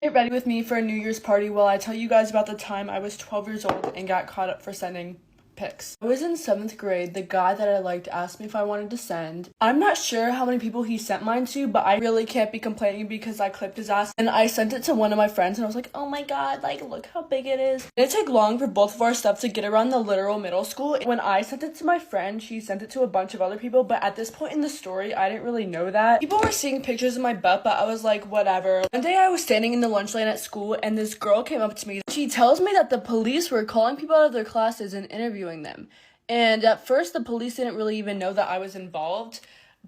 Get ready with me for a New Year's party while I tell you guys about the time I was 12 years old and got caught up for sending pics. I was in 7th grade. The guy that I liked asked me if I wanted to send. I'm not sure how many people he sent mine to, but I really can't be complaining because I clipped his ass and I sent it to one of my friends and I was like, oh my god, like look how big it is. It didn't take long for both of our stuff to get around the literal middle school. When I sent it to my friend, she sent it to a bunch of other people, but at this point in the story, I didn't really know that. People were seeing pictures of my butt, but I was like, whatever. One day I was standing in the lunch lane at school and this girl came up to me. She tells me that the police were calling people out of their classes and interviewing them. And at first, the police didn't really even know that I was involved,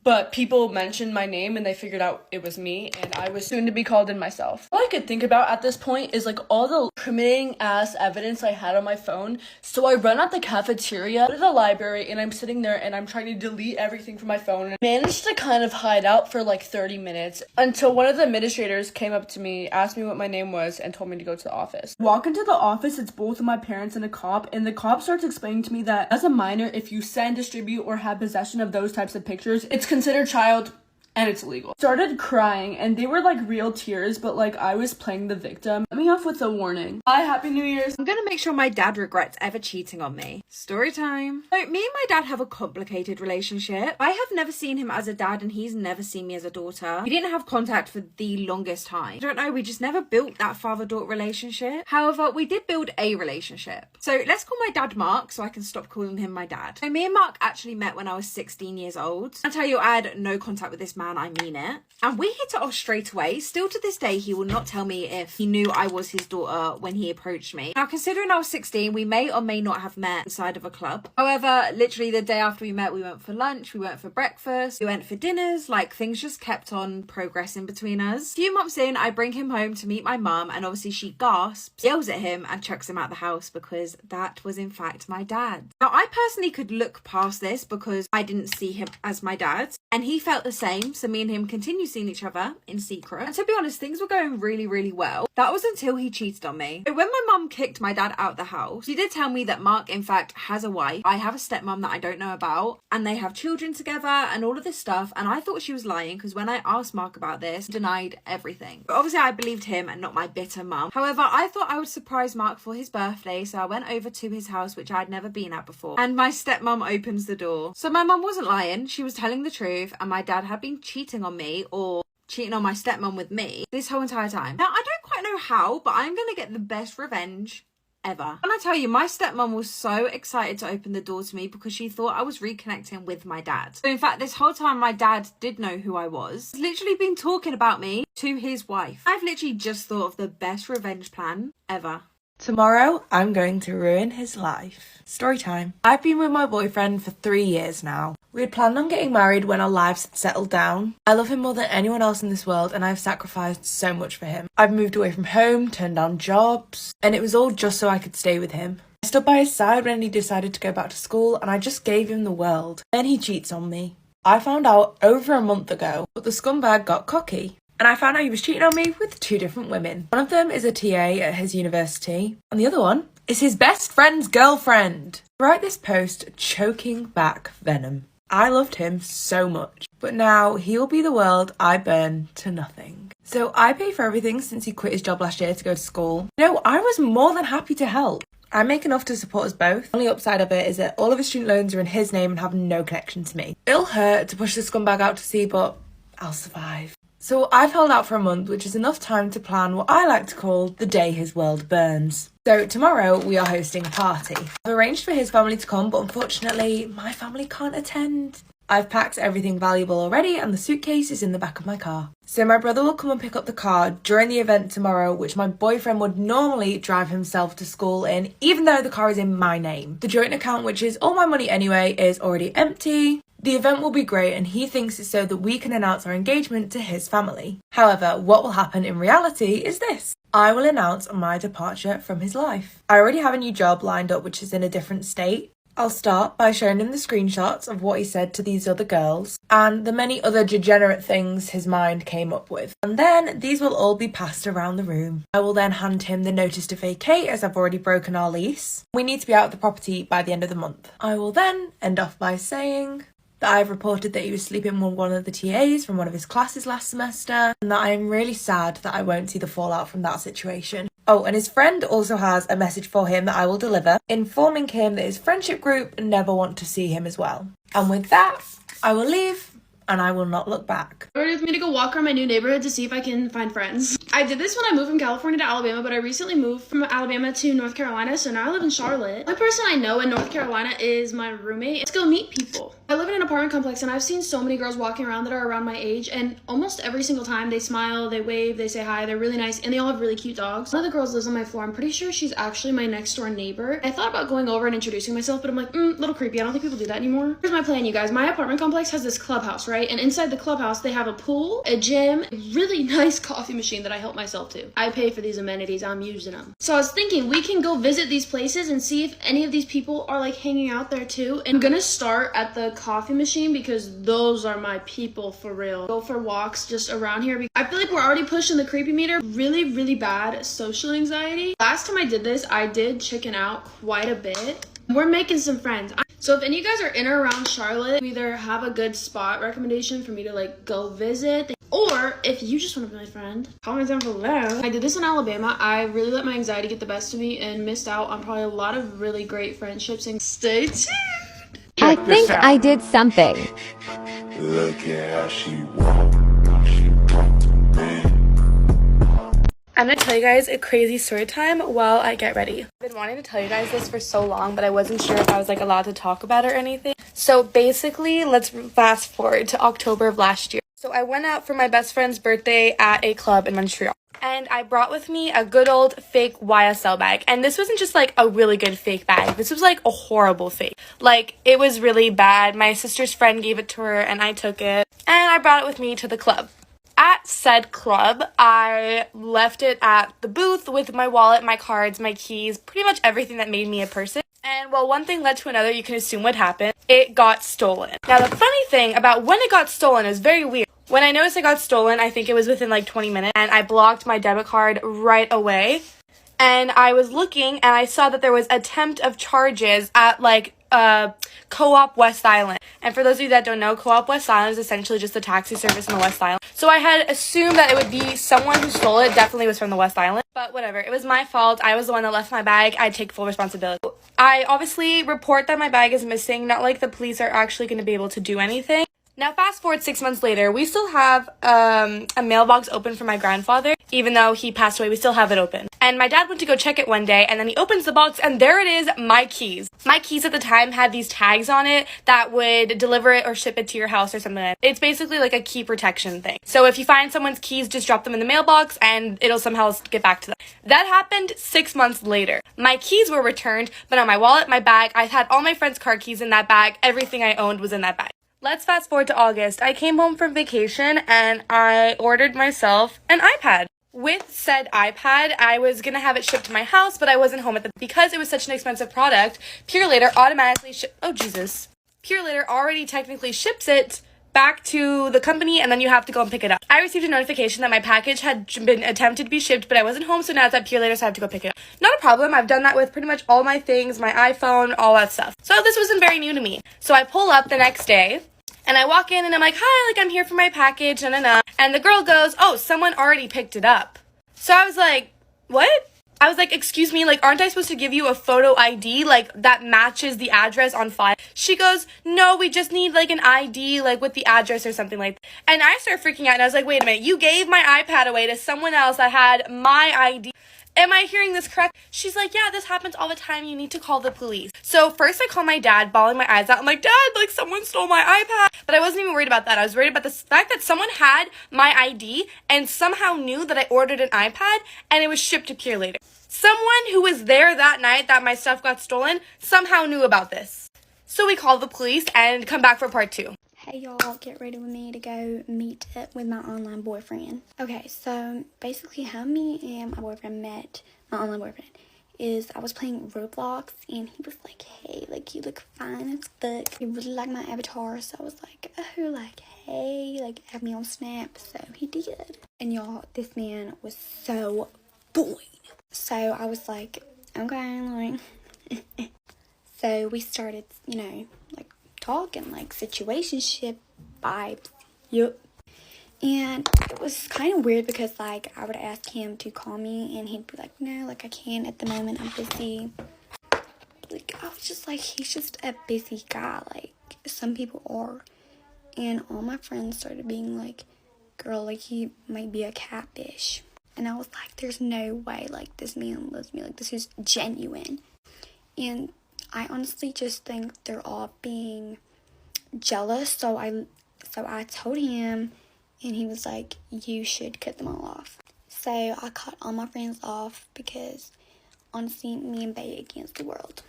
but people mentioned my name and they figured out it was me, and I was soon to be called in myself. All I could think about at this point is like all the incriminating ass evidence I had on my phone. So I run out the cafeteria to the library and I'm sitting there and I'm trying to delete everything from my phone, and I managed to kind of hide out for like 30 minutes until one of the administrators came up to me, asked me what my name was, and told me to go to the office. Walk into the office, it's both of my parents and a cop, and the cop starts explaining to me that as a minor, if you send, distribute, or have possession of those types of pictures, it's considered child and it's illegal. Started crying and they were like real tears, but like I was playing the victim. Let me off with a warning. Bye, Happy New Year's. I'm gonna make sure my dad regrets ever cheating on me. Story time. So me and my dad have a complicated relationship. I have never seen him as a dad and he's never seen me as a daughter. We didn't have contact for the longest time. I don't know, we just never built that father-daughter relationship. However, we did build a relationship. So let's call my dad Mark so I can stop calling him my dad. So me and Mark actually met when I was 16 years old. I'll tell you, I had no contact with this man, I mean it. And we hit it off straight away. Still to this day, he will not tell me if he knew I was his daughter when he approached me. Now, considering I was 16, we may or may not have met inside of a club. However, literally the day after we met, we went for lunch, we went for breakfast, we went for dinners, like things just kept on progressing between us. A few months in, I bring him home to meet my mum, and obviously she gasps, yells at him, and chucks him out the house because that was in fact my dad. Now, I personally could look past this because I didn't see him as my dad, and he felt the same, so me and him continued seeing each other in secret. And to be honest, things were going really well. That was until he cheated on me. So when my mum kicked my dad out the house, she did tell me that Mark in fact has a wife. I have a stepmom that I don't know about, and they have children together and all of this stuff, and I thought she was lying because when I asked Mark about this, he denied everything. But obviously I believed him and not my bitter mum. However, I thought I would surprise Mark for his birthday, so I went over to his house, which I'd never been at before, and my stepmom opens the door. So my mum wasn't lying, she was telling the truth, and my dad had been cheating on me, or cheating on my stepmom with me, this whole entire time. Now, I don't quite know how, but I'm gonna get the best revenge ever. And I tell you, my stepmom was so excited to open the door to me because she thought I was reconnecting with my dad. So in fact, this whole time my dad did know who I was. He's literally been talking about me to his wife. I've literally just thought of the best revenge plan ever. Tomorrow, I'm going to ruin his life. Story time. I've been with my boyfriend for 3 years now. We had planned on getting married when our lives had settled down. I love him more than anyone else in this world, and I've sacrificed so much for him. I've moved away from home, turned down jobs, and it was all just so I could stay with him. I stood by his side when he decided to go back to school, and I just gave him the world. Then he cheats on me. I found out over a month ago, but the scumbag got cocky. And I found out he was cheating on me with 2 different women. One of them is a TA at his university, and the other one is his best friend's girlfriend. I write this post choking back venom. I loved him so much, but now he'll be the world I burn to nothing. So I pay for everything since he quit his job last year to go to school. No, I was more than happy to help. I make enough to support us both. The only upside of it is that all of his student loans are in his name and have no connection to me. It'll hurt to push the scumbag out to sea, but I'll survive. So I've held out for a month, which is enough time to plan what I like to call the day his world burns. So tomorrow we are hosting a party. I've arranged for his family to come, but unfortunately my family can't attend. I've packed everything valuable already and the suitcase is in the back of my car. So my brother will come and pick up the car during the event tomorrow, which my boyfriend would normally drive himself to school in, even though the car is in my name. The joint account, which is all my money anyway, is already empty. The event will be great and he thinks it's so that we can announce our engagement to his family. However, what will happen in reality is this. I will announce my departure from his life. I already have a new job lined up which is in a different state. I'll start by showing him the screenshots of what he said to these other girls and the many other degenerate things his mind came up with. And then these will all be passed around the room. I will then hand him the notice to vacate as I've already broken our lease. We need to be out of the property by the end of the month. I will then end off by saying, that I've reported that he was sleeping with one of the TAs from one of his classes last semester, and that I'm really sad that I won't see the fallout from that situation. Oh, and his friend also has a message for him that I will deliver, informing him that his friendship group never want to see him as well. And with that, I will leave, and I will not look back. I ordered with me to go walk around my new neighborhood to see if I can find friends. I did this when I moved from California to Alabama, but I recently moved from Alabama to North Carolina, so now I live in Charlotte. The only person I know in North Carolina is my roommate. Let's go meet people. I live in an apartment complex, and I've seen so many girls walking around that are around my age, and almost every single time they smile, they wave, they say hi, they're really nice, and they all have really cute dogs. One of the girls lives on my floor. I'm pretty sure she's actually my next door neighbor. I thought about going over and introducing myself, but I'm like, little creepy. I don't think people do that anymore. Here's my plan, you guys. My apartment complex has this clubhouse, right? And inside the clubhouse, they have a pool, a gym, a really nice coffee machine that I help myself to. I pay for these amenities. I'm using them. So I was thinking we can go visit these places and see if any of these people are like hanging out there too. And I'm gonna start at the coffee machine because those are my people for real. Go for walks just around here. I feel like we're already pushing the creepy meter. Really, really bad social anxiety. Last time I did this, I did chicken out quite a bit. We're making some friends. So if any of you guys are in or around Charlotte, you either have a good spot recommendation for me to like go visit, or if you just want to be my friend, comment down below. I did this in Alabama. I really let my anxiety get the best of me and missed out on probably a lot of really great friendships. And stay tuned. I think I did something. Look at how she walk to me. I'm gonna tell you guys a crazy story time while I get ready. I've been wanting to tell you guys this for so long, but I wasn't sure if I was like allowed to talk about it or anything. So basically, let's fast forward to October of last year. So I went out for my best friend's birthday at a club in Montreal. And I brought with me a good old fake YSL bag. And this wasn't just like a really good fake bag. This was like a horrible fake. Like, it was really bad. My sister's friend gave it to her and I took it. And I brought it with me to the club. At said club, I left it at the booth with my wallet, my cards, my keys, pretty much everything that made me a person. And while one thing led to another, you can assume what happened. It got stolen. Now, the funny thing about when it got stolen is very weird. When I noticed it got stolen, I think it was within like 20 minutes, and I blocked my debit card right away. And I was looking, and I saw that there was attempt of charges at like Co-op West Island. And for those of you that don't know, Co-op West Island is essentially just a taxi service in the West Island. So I had assumed that it would be someone who stole it. Definitely was from the West Island. But whatever, it was my fault. I was the one that left my bag. I take full responsibility. I obviously report that my bag is missing. Not like the police are actually going to be able to do anything. Now, fast forward 6 months later, we still have a mailbox open for my grandfather. Even though he passed away, we still have it open. And my dad went to go check it one day, and then he opens the box, and there it is, my keys. My keys at the time had these tags on it that would deliver it or ship it to your house or something like that. It's basically like a key protection thing. So if you find someone's keys, just drop them in the mailbox, and it'll somehow get back to them. That happened 6 months later. My keys were returned, but on my wallet, my bag, I had all my friends' car keys in that bag. Everything I owned was in that bag. Let's fast forward to August. I came home from vacation and I ordered myself an iPad. With said iPad, I was gonna have it shipped to my house, but I wasn't home because it was such an expensive product. Purelator automatically Purelator already technically ships it back to the company, and then you have to go and pick it up. I received a notification that my package had been attempted to be shipped, but I wasn't home, so now it's at Purelator, so I have to go pick it up. Not a problem. I've done that with pretty much all my things, my iPhone, all that stuff. So this wasn't very new to me. So I pull up the next day, and I walk in, and I'm like, hi, like, I'm here for my package, and the girl goes, oh, someone already picked it up. So I was like, what? I was like, excuse me, like, aren't I supposed to give you a photo ID, like, that matches the address on file? She goes, no, we just need, like, an ID, like, with the address or something like that. And I started freaking out, and I was like, wait a minute, you gave my iPad away to someone else that had my ID. Am I hearing this correct? She's like, yeah, this happens all the time. You need to call the police. So first I call my dad, bawling my eyes out. I'm like, Dad, like, someone stole my iPad. But I wasn't even worried about that. I was worried about the fact that someone had my ID and somehow knew that I ordered an iPad and it was shipped to Purelator. Someone who was there that night that my stuff got stolen somehow knew about this. So we call the police and come back for part 2. Hey y'all, get ready with me to go meet up with my online boyfriend. Okay, so basically how me and my boyfriend met, my online boyfriend, is I was playing Roblox and he was like, hey, like, you look fine as fuck. He really liked my avatar, so I was like, oh, like, hey, like, add me on Snap. So he did. And y'all, this man was so boy. So I was like, okay, like, so we started, you know, like, talking like situationship vibes. Yup. And it was kind of weird because like I would ask him to call me and he'd be like, no, like I can't at the moment, I'm busy. Like I was just like, he's just a busy guy, like some people are. And all my friends started being like, girl, like he might be a catfish. And I was like, there's no way, like this man loves me, like this is genuine. And I honestly just think they're all being jealous. So I told him, and he was like, you should cut them all off. So I cut all my friends off because honestly, me and Bae against the world.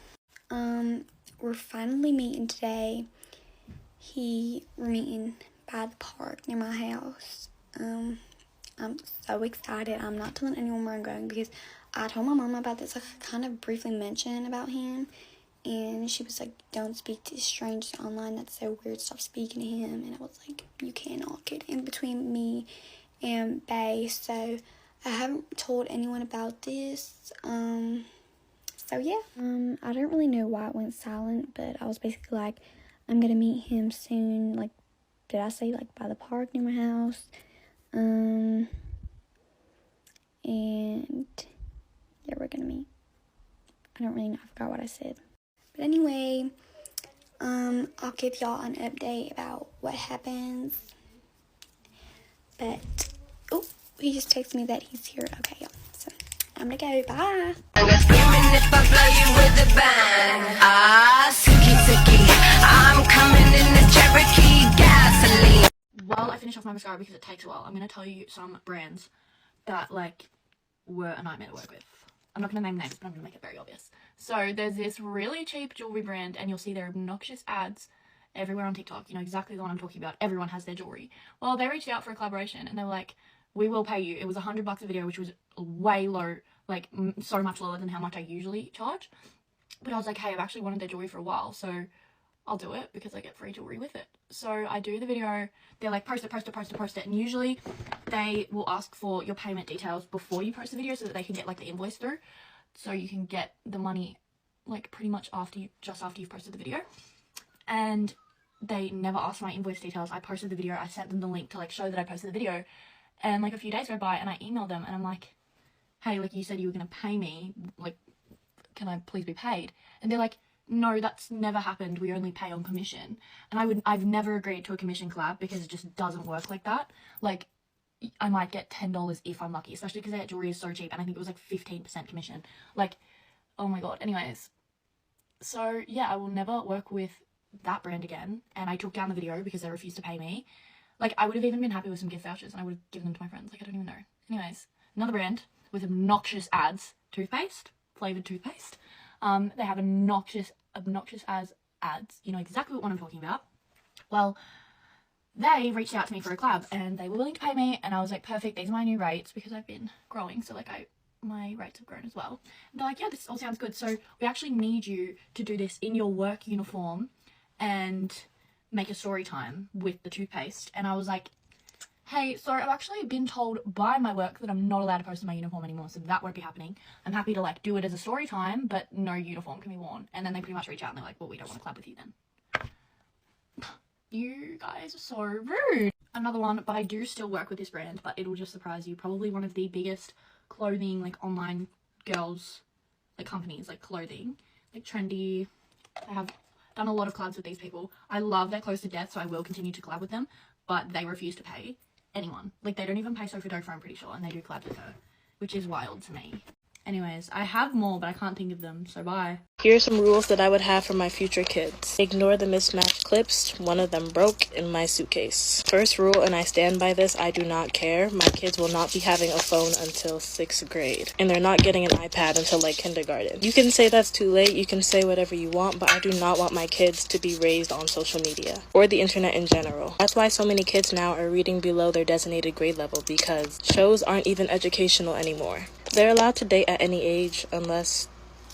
We're finally meeting today. We're meeting by the park near my house. I'm so excited. I'm not telling anyone where I'm going because I told my mom about this. I kind of briefly mentioned about him, and she was like, don't speak to strangers online. That's so weird. Stop speaking to him. And I was like, you cannot get in between me and Bae. So I haven't told anyone about this. So yeah. I don't really know why it went silent, but I was basically like, I'm gonna meet him soon. Like, did I say like by the park near my house? And yeah, we're gonna meet. I don't really know. I forgot what I said. But anyway, I'll give y'all an update about what happens. But oh, he just texted me that he's here. Okay, y'all. So I'm gonna go. Bye. While I finish off my mascara because it takes a while, I'm going to tell you some brands that like were a nightmare to work with. I'm not going to name names, but I'm going to make it very obvious. So there's this really cheap jewelry brand, and you'll see their obnoxious ads everywhere on TikTok. You know exactly the one I'm talking about. Everyone has their jewelry. Well, they reached out for a collaboration, and they were like, we will pay you. It was $100 a video, which was way low, like so much lower than how much I usually charge. But I was like, hey, I've actually wanted their jewelry for a while, so I'll do it because I get free jewelry with it. So I do the video. They're like, post it. And usually they will ask for your payment details before you post the video so that they can get like the invoice through. So you can get the money like pretty much just after you've posted the video. And they never asked for my invoice details. I posted the video. I sent them the link to like show that I posted the video. And like a few days go by and I emailed them and I'm like, hey, like you said you were going to pay me. Like, can I please be paid? And they're like, no, that's never happened. We only pay on commission. And I've never agreed to a commission collab because it just doesn't work like that. Like, I might get $10 if I'm lucky, especially because their jewelry is so cheap. And I think it was like 15% commission. Like, oh my God. Anyways, so yeah, I will never work with that brand again. And I took down the video because they refused to pay me. Like, I would have even been happy with some gift vouchers and I would have given them to my friends. Like, I don't even know. Anyways, another brand with obnoxious ads. Toothpaste. Flavored toothpaste. They have obnoxious as ads. You know exactly what one I'm talking about. Well, they reached out to me for a collab and they were willing to pay me, and I was like, perfect, these are my new rates because I've been growing, so like my rates have grown as well. And they're like, yeah, this all sounds good, so we actually need you to do this in your work uniform and make a story time with the toothpaste. And I was like, hey, so I've actually been told by my work that I'm not allowed to post in my uniform anymore, so that won't be happening. I'm happy to like do it as a story time, but no uniform can be worn. And then they pretty much reach out and they're like, well, we don't want to collab with you then. You guys are so rude. Another one, but I do still work with this brand, but it'll just surprise you. Probably one of the biggest clothing, like online girls, like companies, like clothing, like trendy. I have done a lot of collabs with these people. I love their clothes to death, so I will continue to collab with them, but they refuse to pay anyone. Like, they don't even pay Sophie Dofer, I'm pretty sure, and they do collab with her, which is wild to me. Anyways, I have more, but I can't think of them, so bye. Here are some rules that I would have for my future kids. Ignore the mismatched clips. One of them broke in my suitcase. First rule, and I stand by this, I do not care. My kids will not be having a phone until 6th grade. And they're not getting an iPad until like kindergarten. You can say that's too late, you can say whatever you want, but I do not want my kids to be raised on social media or the internet in general. That's why so many kids now are reading below their designated grade level, because shows aren't even educational anymore. They're allowed to date at any age unless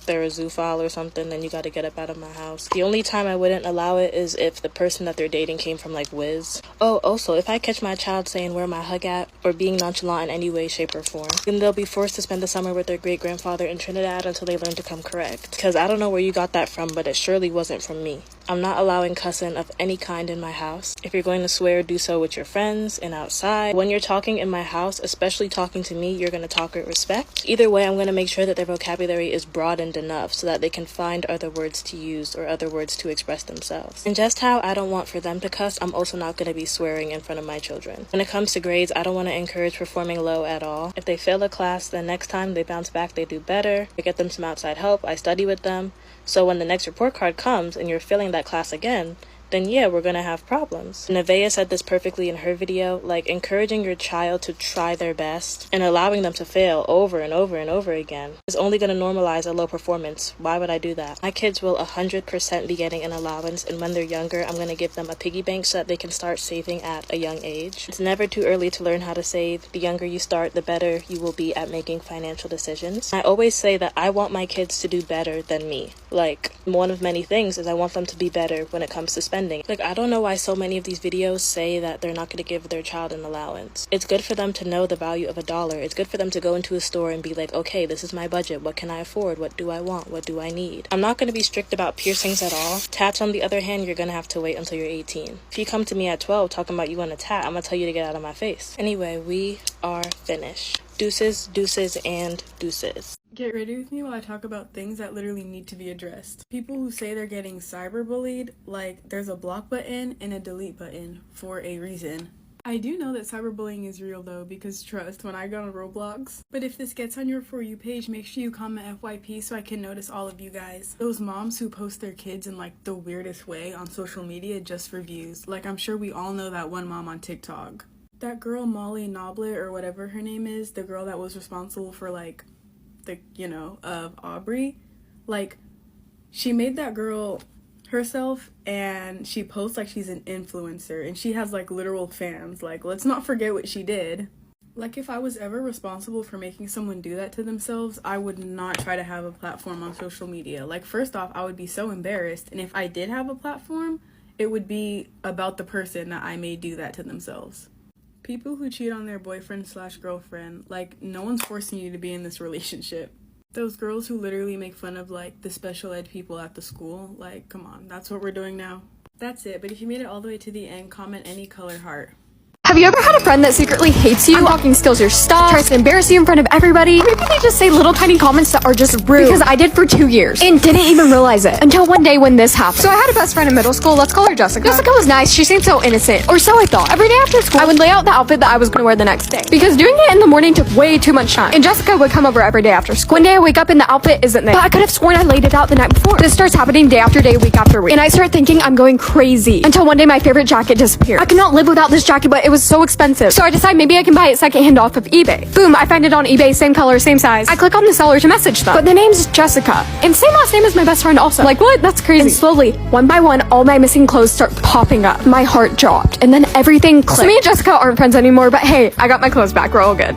they're a zoophile or something, then you gotta get up out of my house. The only time I wouldn't allow it is if the person that they're dating came from like Wiz. Oh, also, if I catch my child saying where my hug at or being nonchalant in any way, shape, or form, then they'll be forced to spend the summer with their great-grandfather in Trinidad until they learn to come correct. Because I don't know where you got that from, but it surely wasn't from me. I'm not allowing cussing of any kind in my house. If you're going to swear, do so with your friends and outside. When you're talking in my house, especially talking to me, you're going to talk with respect. Either way, I'm going to make sure that their vocabulary is broadened enough so that they can find other words to use or other words to express themselves. And just how I don't want for them to cuss, I'm also not going to be swearing in front of my children. When it comes to grades, I don't want to encourage performing low at all. If they fail a class, then next time they bounce back, they do better. I get them some outside help, I study with them. So when the next report card comes and you're failing that class again, then yeah, we're gonna have problems. Nevaeh said this perfectly in her video, like encouraging your child to try their best and allowing them to fail over and over and over again is only gonna normalize a low performance. Why would I do that? My kids will 100% be getting an allowance, and when they're younger, I'm gonna give them a piggy bank so that they can start saving at a young age. It's never too early to learn how to save. The younger you start, the better you will be at making financial decisions. I always say that I want my kids to do better than me. Like, one of many things is I want them to be better when it comes to spending. Like, I don't know why so many of these videos say that they're not going to give their child an allowance. It's good for them to know the value of $1. It's good for them to go into a store and be like, okay, this is my budget. What can I afford? What do I want? What do I need? I'm not going to be strict about piercings at all. Tats, on the other hand, you're going to have to wait until you're 18. If you come to me at 12 talking about you want a tat, I'm going to tell you to get out of my face. Anyway, we are finished. Deuces, deuces, and deuces. Get ready with me while I talk about things that literally need to be addressed. People who say they're getting cyberbullied, like there's a block button and a delete button for a reason. I do know that cyberbullying is real though, because trust, when I go on Roblox. But if this gets on your For You page, make sure you comment FYP so I can notice all of you guys. Those moms who post their kids in like the weirdest way on social media just for views. Like, I'm sure we all know that one mom on TikTok. That girl Molly Noblet, or whatever her name is, the girl that was responsible for like of Aubrey, like, she made that girl herself and she posts like she's an influencer and she has like literal fans. Like, let's not forget what she did. Like, if I was ever responsible for making someone do that to themselves, I would not try to have a platform on social media. Like, first off, I would be so embarrassed, and if I did have a platform, it would be about the person that I made do that to themselves. People who cheat on their boyfriend/girlfriend, like, no one's forcing you to be in this relationship. Those girls who literally make fun of, like, the special ed people at the school, like, come on, that's what we're doing now. That's it, but if you made it all the way to the end, comment any color heart. Have you ever had a friend that secretly hates you, unlocking steals your stuff, tries to embarrass you in front of everybody? Or maybe they just say little tiny comments that are just rude. Because I did for 2 years and didn't even realize it until one day when this happened. So I had a best friend in middle school, let's call her Jessica. Jessica was nice, she seemed so innocent, or so I thought. Every day after school, I would lay out the outfit that I was going to wear the next day, because doing it in the morning took way too much time. And Jessica would come over every day after school. One day I wake up and the outfit isn't there, but I could have sworn I laid it out the night before. This starts happening day after day, week after week, and I start thinking I'm going crazy, until one day my favorite jacket disappeared. I could not live without this jacket, but it was so expensive. So I decide maybe I can buy it secondhand off of eBay. Boom, I find it on eBay, same color, same size. I click on the seller to message them, but the name's Jessica, and same last name as my best friend also. Like, what? That's crazy. And slowly, one by one, all my missing clothes start popping up. My heart dropped, and then everything clicked. So me and Jessica aren't friends anymore, but hey, I got my clothes back, we're all good.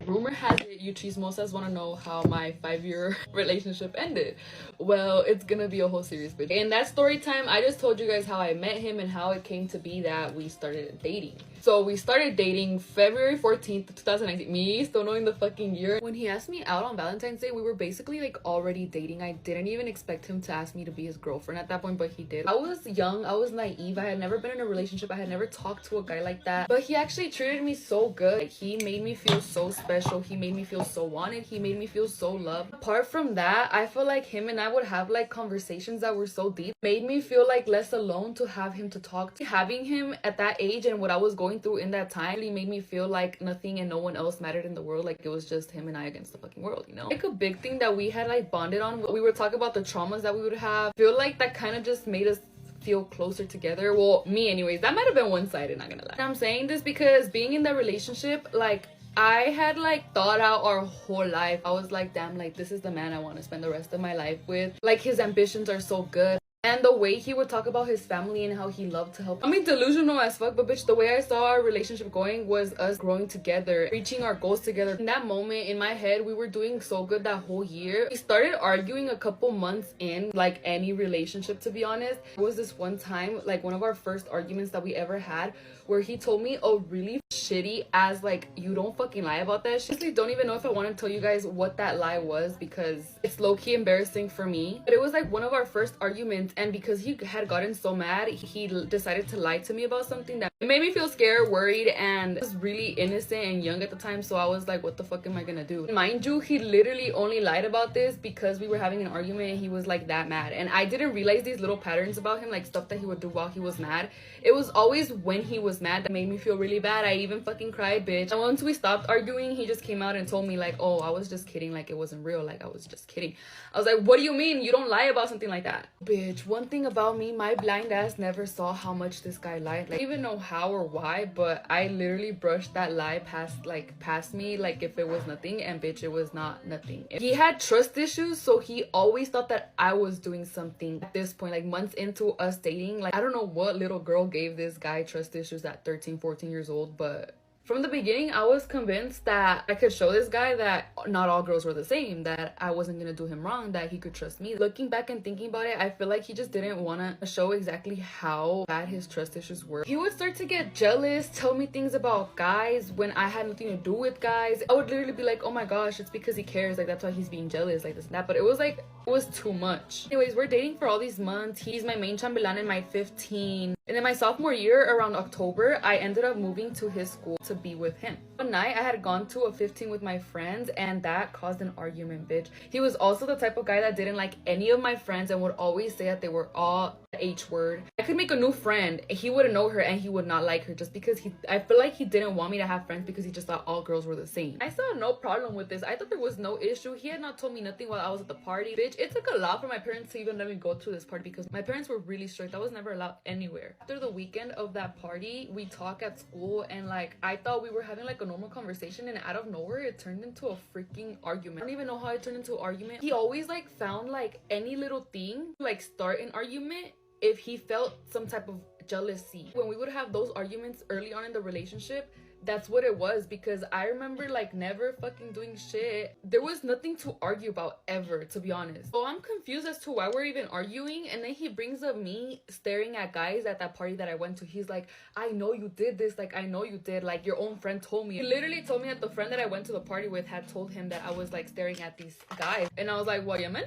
Rumor has it you chismosas want to know how my 5-year relationship ended. Well, it's gonna be a whole series video. In that story time, I just told you guys how I met him and how it came to be that we started dating. So we started dating February 14th, 2019. Me still knowing the fucking year. When he asked me out on Valentine's Day, we were basically like already dating. I didn't even expect him to ask me to be his girlfriend at that point, but he did. I was young, I was naive, I had never been in a relationship, I had never talked to a guy like that. But he actually treated me so good. Like, he made me feel so special, he made me feel so wanted, he made me feel so loved. Apart from that, I feel like him and I would have like conversations that were so deep. Made me feel like less alone to have him to talk to. Having him at that age and what I was going through in that time really made me feel like nothing and no one else mattered in the world. Like, it was just him and I against the fucking world, you know? Like, a big thing that we had like bonded on, we were talking about the traumas that we would have. I feel like that kind of just made us feel closer together. Well, me anyways. That might have been one-sided, not gonna lie. And I'm saying this because being in that relationship, like, I had like thought out our whole life. I was like, damn, like, this is the man I want to spend the rest of my life with. Like, his ambitions are so good. And the way he would talk about his family and how he loved to help. I mean, delusional as fuck, but bitch, the way I saw our relationship going was us growing together, reaching our goals together. In that moment, in my head, we were doing so good that whole year. We started arguing a couple months in, like any relationship, to be honest. It was this one time, like one of our first arguments that we ever had, where he told me a really shitty as like you don't fucking lie about that shit. Honestly, don't even know if I want to tell you guys what that lie was because it's low-key embarrassing for me. But it was like one of our first arguments, and because he had gotten so mad, he decided to lie to me about something that made me feel scared, worried, and I was really innocent and young at the time, so I was like, what the fuck am I gonna do? Mind you, he literally only lied about this because we were having an argument and he was like that mad, and I didn't realize these little patterns about him, like stuff that he would do while he was mad. It was always when he was mad that made me feel really bad. I even fucking cried, bitch. And once we stopped arguing, he just came out and told me like, oh, I was just kidding, like it wasn't real, like I was just kidding. I was like, what do you mean? You don't lie about something like that. Bitch, one thing about me, my blind ass never saw how much this guy lied. Like, I don't even know how or why, but I literally brushed that lie past me like if it was nothing, and bitch, it was not nothing. He had trust issues, so he always thought that I was doing something. At this point, like months into us dating, like I don't know what little girl gave this guy trust issues at 13, 14 years old, but from the beginning, I was convinced that I could show this guy that not all girls were the same, that I wasn't gonna do him wrong, that he could trust me. Looking back and thinking about it, I feel like he just didn't want to show exactly how bad his trust issues were. He would start to get jealous, tell me things about guys when I had nothing to do with guys. I would literally be like, oh my gosh, it's because he cares, like that's why he's being jealous, like this and that. But it was like, it was too much. Anyways, we're dating for all these months. He's my main chambelan in my 15. And in my sophomore year, around October, I ended up moving to his school to be with him. One night, I had gone to a 15 with my friends, and that caused an argument, bitch. He was also the type of guy that didn't like any of my friends and would always say that they were all the H word. I could make a new friend, he wouldn't know her and he would not like her just because I feel like he didn't want me to have friends because he just thought all girls were the same. I saw no problem with this. I thought there was no issue. He had not told me nothing while I was at the party. Bitch, it took a lot for my parents to even let me go to this party because my parents were really strict. I was never allowed anywhere. After the weekend of that party, we talk at school, and like I thought we were having like a normal conversation, and out of nowhere it turned into a freaking argument. I don't even know how it turned into an argument. He always like found like any little thing to like start an argument if he felt some type of jealousy. When we would have those arguments early on in the relationship, that's what it was, because I remember like never fucking doing shit. There was nothing to argue about ever, to be honest. So I'm confused as to why we're even arguing, and then he brings up me staring at guys at that party that I went to. He's like, I know you did this, like I know you did, like your own friend told me. He literally told me that the friend that I went to the party with had told him that I was like staring at these guys, and I was like, what, Yemen?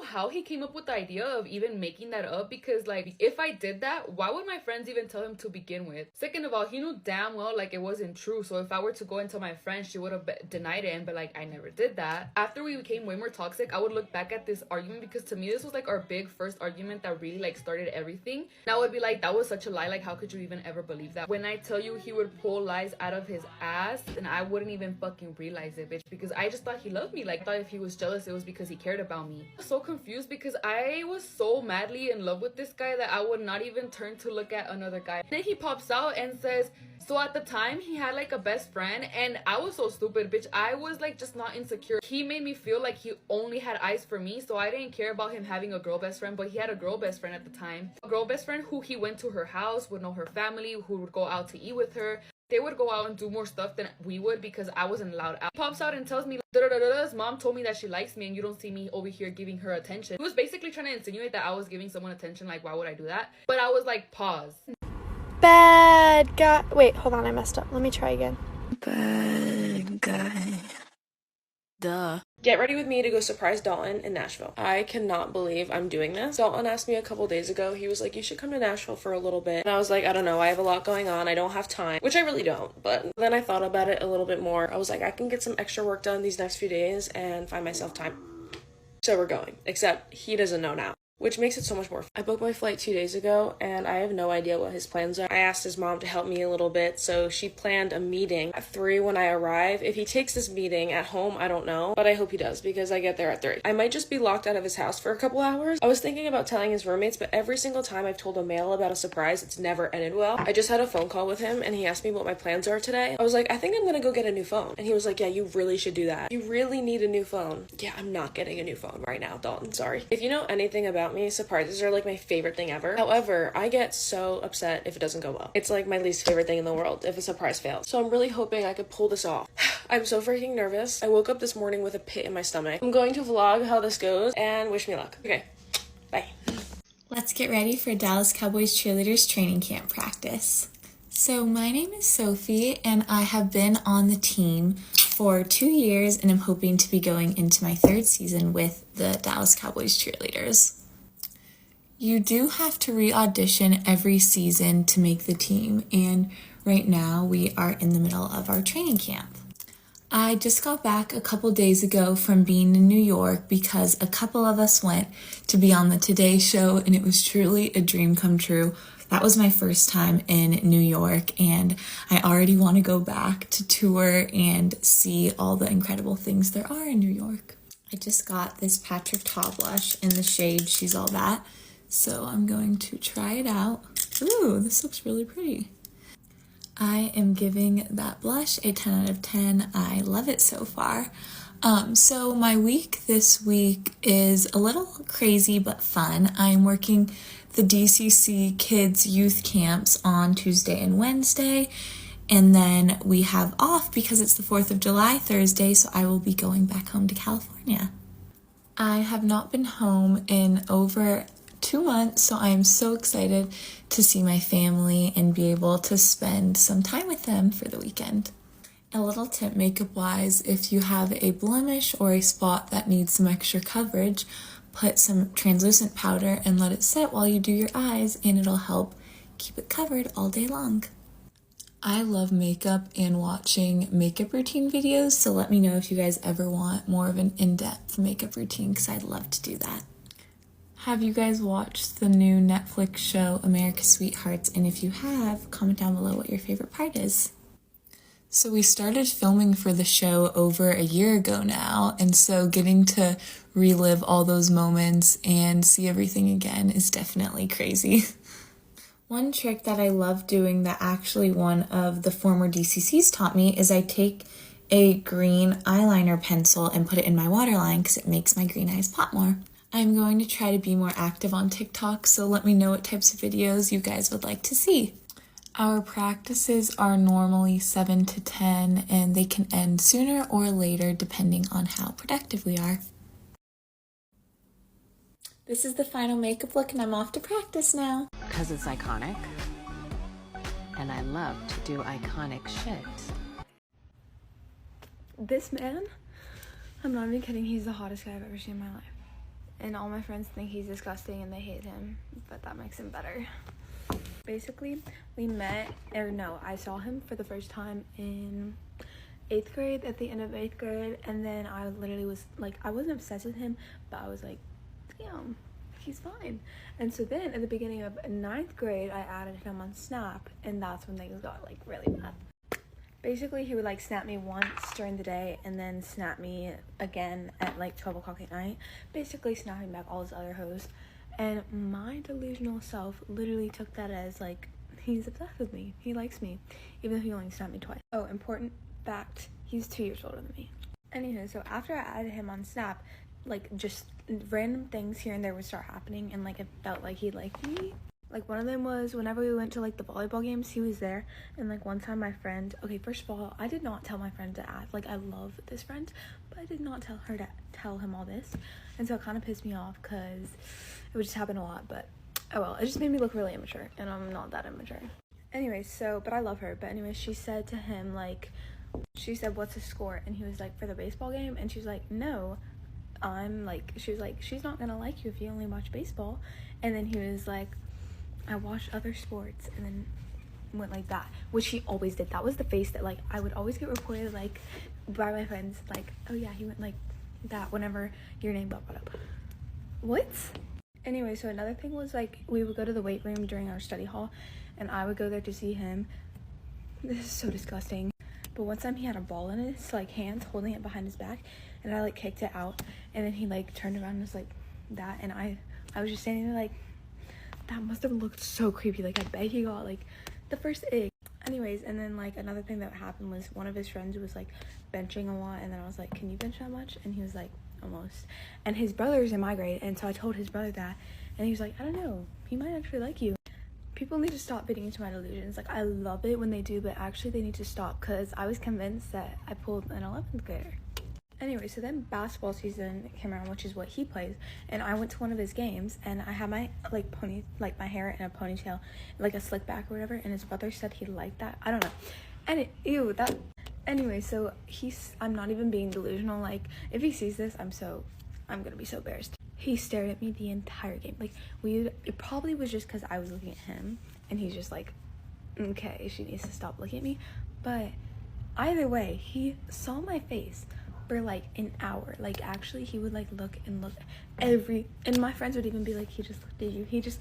How he came up with the idea of even making that up, because like if I did that, why would my friends even tell him to begin with? Second of all, he knew damn well like it wasn't true, so if I were to go and tell my friend, she would have denied it and be like, I never did that. After we became way more toxic, I would look back at this argument, because to me this was like our big first argument that really like started everything, and I would be like, that was such a lie, like how could you even ever believe that? When I tell you, he would pull lies out of his ass and I wouldn't even fucking realize it, bitch, because I just thought he loved me. Like I thought if he was jealous, it was because he cared about me. I was so confused because I was so madly in love with this guy that I would not even turn to look at another guy. Then he pops out and says, so at the time he had like a best friend, and I was so stupid, bitch. I was like just not insecure. He made me feel like he only had eyes for me, so I didn't care about him having a girl best friend, but he had a girl best friend at the time. A girl best friend who he went to her house, would know her family, who would go out to eat with her. They would go out and do more stuff than we would because I wasn't allowed out. He pops out and tells me, his mom told me that she likes me and you don't see me over here giving her attention. He was basically trying to insinuate that I was giving someone attention, like why would I do that? But I was like, pause. Bad guy. Wait, hold on, I messed up. Let me try again. Bad guy. Duh. Get ready with me to go surprise Dalton in Nashville. I cannot believe I'm doing this. Dalton asked me a couple days ago. He was like, you should come to Nashville for a little bit. And I was like, I don't know. I have a lot going on. I don't have time, which I really don't. But then I thought about it a little bit more. I was like, I can get some extra work done these next few days and find myself time. So we're going, except he doesn't know now, which makes it so much more fun. I booked my flight 2 days ago, and I have no idea what his plans are. I asked his mom to help me a little bit, so she planned a meeting at 3 when I arrive. If he takes this meeting at home, I don't know, but I hope he does, because I get there at 3. I might just be locked out of his house for a couple hours. I was thinking about telling his roommates, but every single time I've told a male about a surprise, it's never ended well. I just had a phone call with him, and he asked me what my plans are today. I was like, I think I'm gonna go get a new phone. And he was like, yeah, you really should do that. You really need a new phone. Yeah, I'm not getting a new phone right now, Dalton, sorry. If you know anything about me, surprises are like my favorite thing ever. However, I get so upset if it doesn't go well. It's like my least favorite thing in the world if a surprise fails. So I'm really hoping I could pull this off. I'm so freaking nervous. I woke up this morning with a pit in my stomach. I'm going to vlog how this goes and wish me luck. Okay, bye. Let's get ready for Dallas Cowboys cheerleaders training camp practice. So my name is Sophie and I have been on the team for 2 years and I'm hoping to be going into my 3rd season with the Dallas Cowboys cheerleaders. You do have to re-audition every season to make the team, and right now we are in the middle of our training camp. I just got back a couple days ago from being in New York because a couple of us went to be on the Today Show and it was truly a dream come true. That was my first time in New York and I already want to go back to tour and see all the incredible things there are in New York. I just got this Patrick Ta blush in the shade She's All That, so I'm going to try it out. Ooh, this looks really pretty. I am giving that blush a 10 out of 10. I love it so far. So my week this week is a little crazy but fun. I'm working the DCC Kids Youth Camps on Tuesday and Wednesday, and then we have off because it's the 4th of July Thursday, so I will be going back home to California. I have not been home in over 2 months, so I am so excited to see my family and be able to spend some time with them for the weekend. A little tip makeup wise, if you have a blemish or a spot that needs some extra coverage, put some translucent powder and let it set while you do your eyes and it'll help keep it covered all day long. I love makeup and watching makeup routine videos, so let me know if you guys ever want more of an in-depth makeup routine because I'd love to do that. Have you guys watched the new Netflix show America's Sweethearts? And if you have, comment down below what your favorite part is. So we started filming for the show over a year ago now, and so getting to relive all those moments and see everything again is definitely crazy. One trick that I love doing that actually one of the former DCCs taught me is I take a green eyeliner pencil and put it in my waterline because it makes my green eyes pop more. I'm going to try to be more active on TikTok, so let me know what types of videos you guys would like to see. Our practices are normally 7 to 10, and they can end sooner or later depending on how productive we are. This is the final makeup look and I'm off to practice now. Because it's iconic, and I love to do iconic shit. This man, I'm not even kidding, he's the hottest guy I've ever seen in my life. And all my friends think he's disgusting and they hate him, but that makes him better. Basically, I saw him for the first time in 8th grade, at the end of 8th grade, and then I literally was like, I wasn't obsessed with him, but I was like, damn, he's fine. And so then at the beginning of 9th grade, I added him on Snap, and that's when things got like really bad. Basically, he would like snap me once during the day and then snap me again at like 12 o'clock at night, basically snapping back all his other hoes. And my delusional self literally took that as like, he's obsessed with me, he likes me, even though he only snapped me twice. Oh, important fact, he's 2 years older than me. Anywho, so after I added him on Snap, like just random things here and there would start happening, and like it felt like he liked me. Like one of them was whenever we went to like the volleyball games, he was there. And like one time my friend, okay, first of all, I did not tell my friend to add, like I love this friend, but I did not tell her to tell him all this. And so it kind of pissed me off because it would just happen a lot, but oh well, it just made me look really immature, and I'm not that immature. Anyway, so, but I love her. But anyway, she said to him, like, she said, what's the score? And he was like, for the baseball game? And she's like, no, she was like, she's not gonna like you if you only watch baseball. And then he was like, I watch other sports, and then went like that, which he always did. That was the face that like I would always get reported like by my friends, like, oh yeah, he went like that whenever your name got brought up. What? Anyway, so another thing was like we would go to the weight room during our study hall, and I would go there to see him. This is so disgusting. But one time he had a ball in his like hands, holding it behind his back, and I like kicked it out, and then he like turned around and was like that, and I was just standing there like, that must have looked so creepy. Like I bet he got like the first egg. Anyways, and then like another thing that happened was one of his friends was like benching a lot, and then I was like, can you bench that much? And he was like, almost. And his brother's in my grade, and so I told his brother that, and he was like, I don't know, he might actually like you. People need to stop fitting into my delusions. Like I love it when they do, but actually they need to stop, because I was convinced that I pulled an 11th grader. Anyway, so then basketball season came around, which is what he plays, and I went to one of his games, and I had my my hair in a ponytail, like a slick back or whatever, and his brother said he liked that. I don't know. And anyway, so I'm not even being delusional. Like, if he sees this, I'm gonna be so embarrassed. He stared at me the entire game. Like, it probably was just because I was looking at him, and he's just like, okay, she needs to stop looking at me. But either way, he saw my face for like an hour. Like, actually, he would like look and my friends would even be like, he just looked at you. He just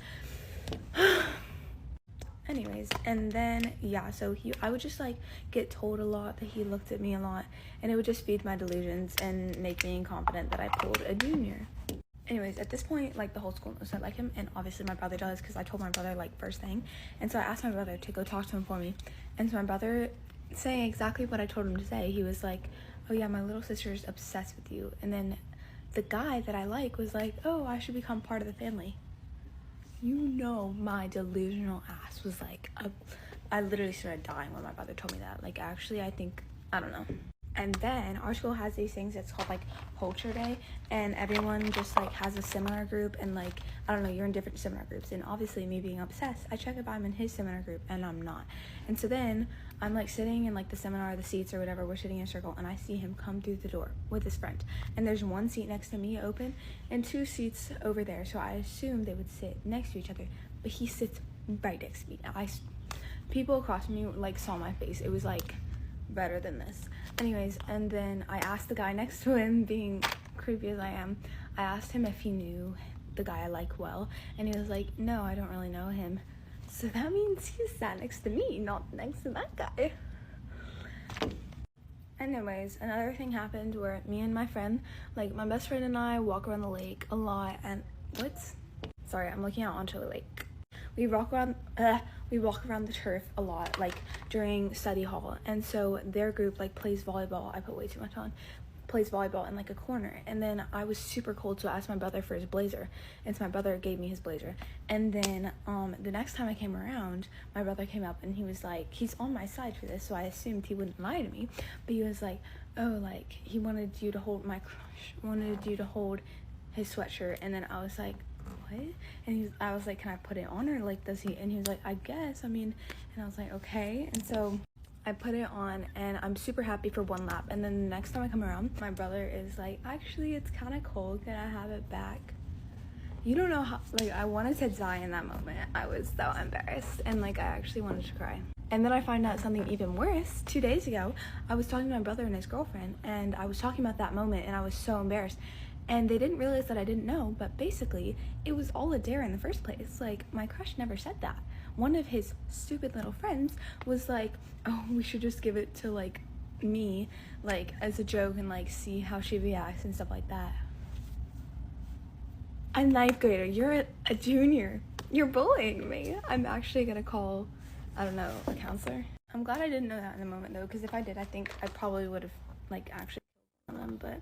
anyways, and then yeah, so I would just like get told a lot that he looked at me a lot, and it would just feed my delusions and make me confident that I pulled a junior. Anyways, at this point, like, the whole school knows I like him, and obviously my brother does, because I told my brother like first thing. And so I asked my brother to go talk to him for me, and so my brother, saying exactly what I told him to say, he was like, oh yeah, my little sister is obsessed with you. And then the guy that I like was like, oh, I should become part of the family. You know, my delusional ass was like, I literally started dying when my brother told me that. Like, actually, I don't know. And then our school has these things that's called like culture day, and everyone just like has a seminar group, and like, I don't know, you're in different seminar groups, and obviously me being obsessed, I check if I'm in his seminar group, and I'm not. And so then I'm like sitting in like the seminar, the seats or whatever, we're sitting in a circle, and I see him come through the door with his friend, and there's one seat next to me open and 2 seats over there, so I assumed they would sit next to each other, but he sits right next to me. People across me like saw my face. It was like better than this. Anyways, and then I asked the guy next to him, being creepy as I am, I asked him if he knew the guy I like well, and he was like, no, I don't really know him. So that means he sat next to me, not next to that guy. Anyways, another thing happened where me and my friend, like my best friend and I, walk around the lake a lot, and sorry, I'm looking out onto the lake. We walk around the turf a lot, like during study hall, and so their group like plays volleyball. I put way too much on. Plays volleyball in like a corner, and then I was super cold, so I asked my brother for his blazer, and so my brother gave me his blazer. And then the next time I came around, my brother came up and he was like, he's on my side for this, so I assumed he wouldn't lie to me, but he was like, oh, like he wanted you to hold his sweatshirt. And then I was like, what? And I was like, can I put it on, or like does he? And he was like, I guess, I mean. And I was like, okay. And so I put it on, and I'm super happy for one lap, and then the next time I come around, my brother is like, actually, it's kind of cold, can I have it back? You don't know how, like, I wanted to die in that moment. I was so embarrassed, and like I actually wanted to cry. And then I find out something even worse. 2 days ago, I was talking to my brother and his girlfriend, and I was talking about that moment, and I was so embarrassed. And they didn't realize that I didn't know, but basically, it was all a dare in the first place. Like, my crush never said that. One of his stupid little friends was like, oh, we should just give it to, like, me, like, as a joke, and, like, see how she reacts and stuff like that. A 9th grader, you're a junior. You're bullying me. I'm actually gonna call, I don't know, a counselor. I'm glad I didn't know that in the moment, though, because if I did, I think I probably would have, like, actually killed them, but...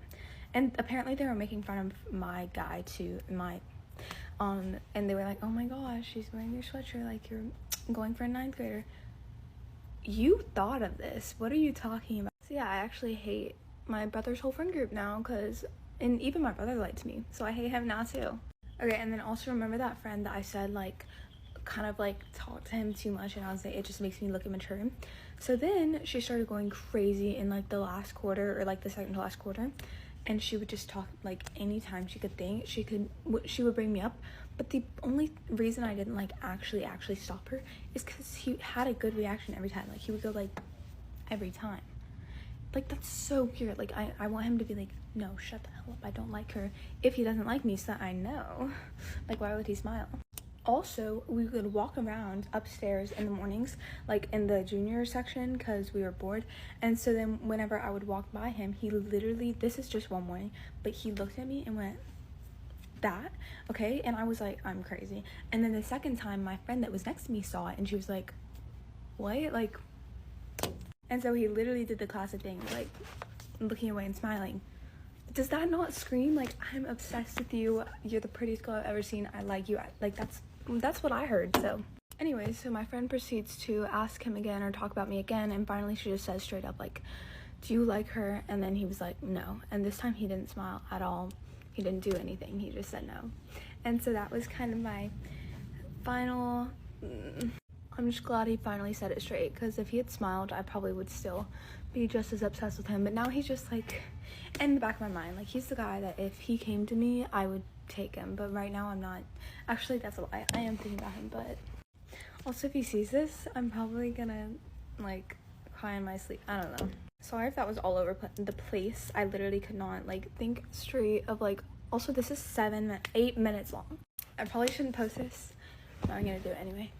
And apparently they were making fun of my guy too, and they were like, oh my gosh, she's wearing your sweatshirt like you're going for a 9th grader. You thought of this. What are you talking about? So yeah, I actually hate my brother's whole friend group now, and even my brother liked me, so I hate him now too. Okay, and then also remember that friend that I said, like, kind of like talk to him too much, and I was like, it just makes me look immature. So then she started going crazy in like the last quarter, or like the second to last quarter. And she would just talk, like, anytime she could think, she would bring me up. But the only reason I didn't, like, actually stop her is because he had a good reaction every time. Like, he would go, like, every time. Like, that's so weird. Like, I want him to be like, no, shut the hell up, I don't like her. If he doesn't like me, so that I know. Like, why would he smile? Also, we would walk around upstairs in the mornings, like in the junior section, because we were bored. And so then whenever I would walk by him, he literally, this is just one morning, but he looked at me and went, that? Okay? And I was like, I'm crazy. And then the second time, my friend that was next to me saw it, and she was like, what? Like, and so he literally did the classic thing, like, looking away and smiling. Does that not scream, like, I'm obsessed with you, you're the prettiest girl I've ever seen, I like you? Like, that's what I heard. So anyways, so my friend proceeds to ask him again or talk about me again, and finally she just says straight up, like, do you like her? And then he was like, no. And this time he didn't smile at all. He didn't do anything. He just said no. And so that was kind of my final... I'm just glad he finally said it straight, because if he had smiled, I probably would still be just as obsessed with him. But now he's just like in the back of my mind. Like, he's the guy that if he came to me, I would take him. But right now I'm not. Actually, that's a lie. I am thinking about him. But also, if he sees this, I'm probably gonna like cry in my sleep. I don't know. Sorry if that was all over the place. I literally could not like think straight of like. Also, this is 8 minutes long. I probably shouldn't post this, but I'm gonna do it anyway.